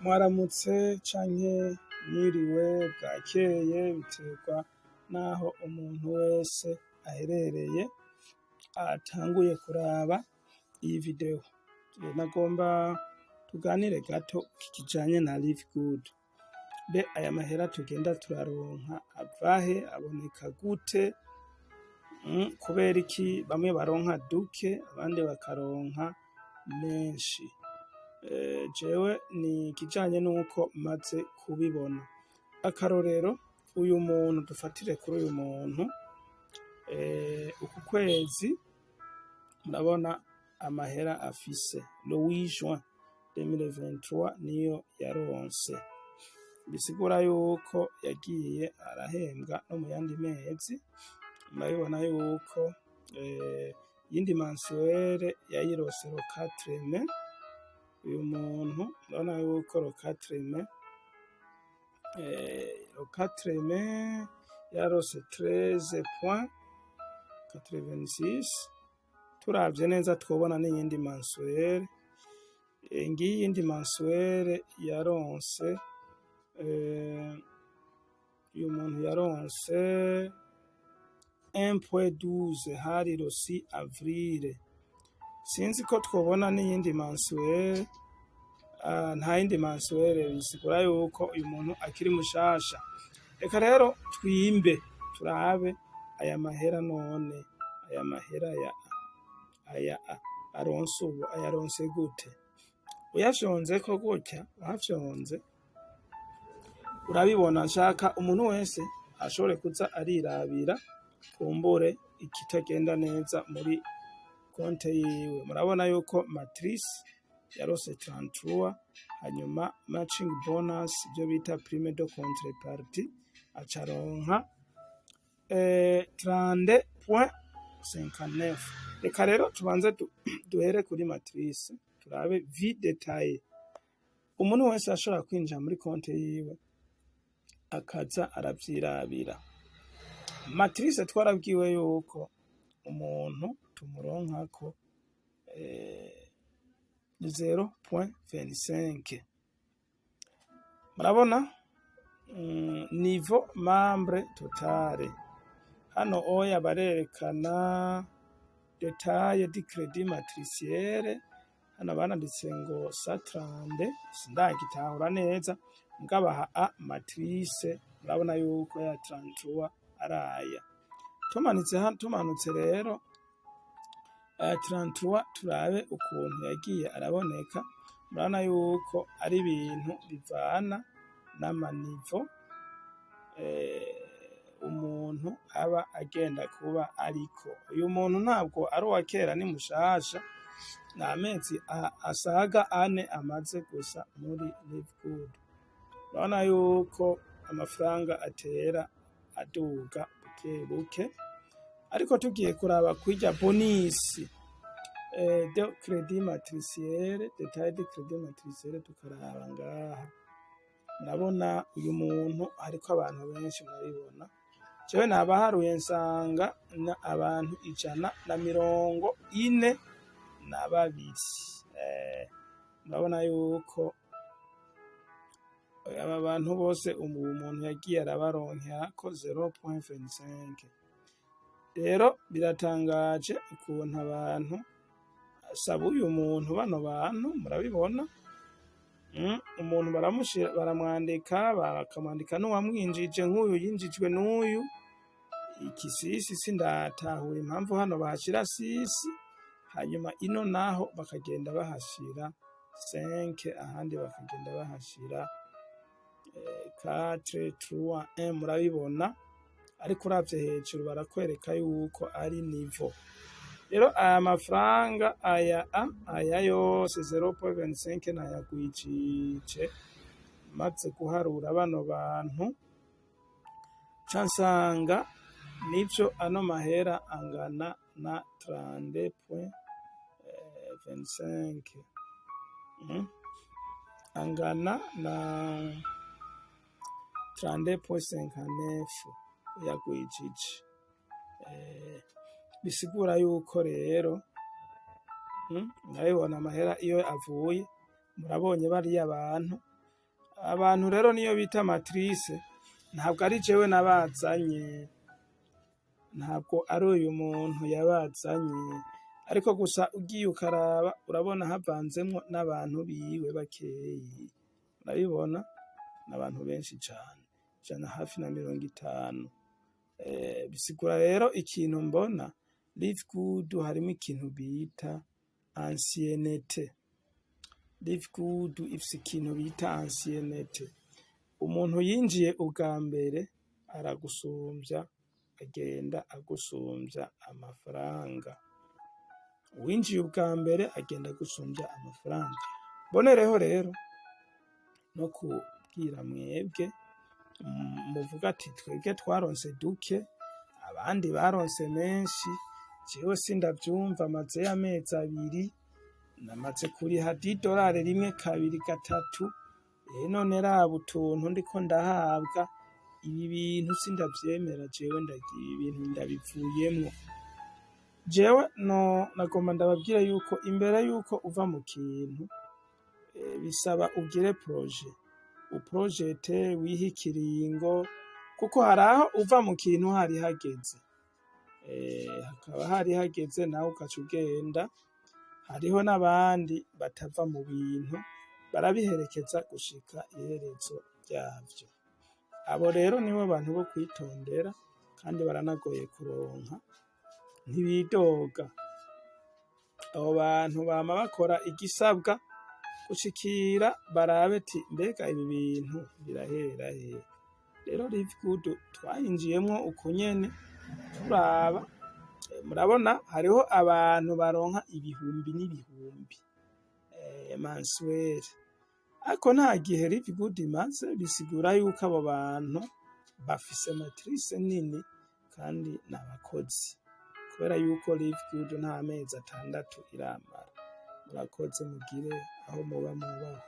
Mwaramutse canke mwiriwe, bwakeye, biterwa naho umuntu wese aherereye atanguye kuraba iyi video. Nagomba tuganire gato kijanye na Live Good. Mbe aya mahera tugenda turaronka avahe, aboneka gute? Kubera iki bamwe baronka duke abandi bakaronka menshi? Jewe ni ikijanye nuko maze kubibona. Akarorero, uyu muntu dufatire kuri uyu muntu, uku kwezi murabona amahera afise le 8 juin 2023 niyo yaronse, bisigura yuko yagiye arahembwa no mu yandi mezi. Murabibona yuko yindi mensuelle yayirose le 4 mai. Uyu muntu urabona yuko le 4 mai yarose 13.86. Turavye neza twobona n'iyindi mensuelle, ngiyi yindi mensuelle yaronse, uyu muntu yaronse 1.12 hari le 6 avril. Sinzi ko twobona n'iyindi mensuelle, nta yindi mensuelle, bisigura yuko uyu muntu akiri mushasha. Reka rero twimbe turabe aya mahera none, aya mahera aya aronse ubu ayaronse gute? Uyafyonze ko gutya, uhafyonze urabibona. Nshaka umuntu wese ashobore kuza arirabira kumbure ikitagenda neza muri konte yiwe. Murabona yuko matrice yarose 33, hanyuma matching bonus ibyo bita prime de contrepartie acaronka 30.59. Reka rero tubanze duhere kuri matrice turabe vie detail. Umuntu wese ashobora kwinjira muri konte yiwe akaza aravyirabira. Matrice twarabwiwe yuko umuntu tumuronkako 0.25. Murabona niveau membre totale. Hano oya barerekana detail di credit matriciere. Hano bananditse ngo satrande, sindagitahura neza mugabaha a matrice. Murabona yuko ya 33 araya. Tumanutse rero 33 turabe ukuntu yagiye araboneka. Murabona yuko ari ibintu bivana n'amanivo umuntu aba agenda kuba ariko. Uyu muntu ntabwo ari uwa kera, ni mushasha, na amezi asaga 4 amaze gusa muri Live Good. Murabona yuko amafaranga atera aduga buke buke, ariko tugiye kuraba kwija bonus de credit matriciere, detail de credit matriciere, tukaraba ngaha. Murabona uyu muntu ariko abantu benshi murabibona. Jewe nabaharuye nsanga abantu 142. Murabona yuko aba bantu bose umuntu yagiye arabaronkerako 0.25. Rero biratangaje ukuntu abantu saba uyu muntu, bano bantu murabibona. Umuntu baramwandika, bakamwandika n'uwamwinjije, nk'uyu yinjijwe n'uyu ikisisi. Sindatahura impamvu hano bahashira 6, hanyuma ino naho bakagenda bahashira 5, ahandi bakagenda bahashira 4, 3, 1. Murabibona, ariko uravye hejuru barakwereka yuko ari niveau. Rero aya mafaranga aya yose 0.25 nayagwijije maze guharura bano bantu, cansanga nivyo ano mahera angana na 30.25. Angana na 30.59 yagwijije. Bisigura yuko rero murabibona amahera iyo avuye, murabonye bariya abantu abantu rero niyo bita matrice ntabwo ari jewe nabazanye, ntabwo ari uyu muntu yabazanye, ariko gusa ugiye ukaraba urabona havanzemwo n'abantu biwe bakeyi, urabibona n'abantu benshi cane, ijana hafi na 50. Bisigura rero ikintu mbona Live Good harimo ikintu bita ancienneté. Live Good ifise ikintu bita ancienneté. Umuntu yinjiye ubwa mbere aragusumvya, agenda agusumvya amafaranga. Uwinjiye ubwa mbere agenda agusumvya amafaranga. Bonereho rero no kubwira mwebwe muvuga ati twebwe twaronse duke, abandi baronse menshi, jewe sindavyumva, maze amezi 2 namaze kuriha $10 rimwe kabiri gatatu, none raba utuntu ndiko ndahabwa, ibi bintu sindavyemera jewe, ibi bintu ndabivuyemwo. Jewe no nagomba ndababwira yuko imbere yuko uva mu kintu bisaba ugire projet, uprojete wiha ikiringo, kuko haraho uva mu kintu hari hageze, hakaba hari hageze nawe ugaca ugenda. Hariho n'abandi batava mu bintu barabiherekeza gushika iherezo ryavyo. Abo rero nibo bantu bo kwitondera kandi baranagoye kuronka, ntibidoga. Abo bantu bama bakora igisabwa gushikira barabe ati mbega ibi bintu birahera he. Rero Live Good twayinjiyemwo uko nyene turaba, murabona hariho abantu baronka ibihumbi n'ibihumbi mensuel, ariko nta gihe Live Good imaze, bisigura yuko abo bantu bafise matrice nini kandi n'abakozi, kubera yuko Live Good nta mezi 6 iramara. Murakoze, mugire aho muba mubaho.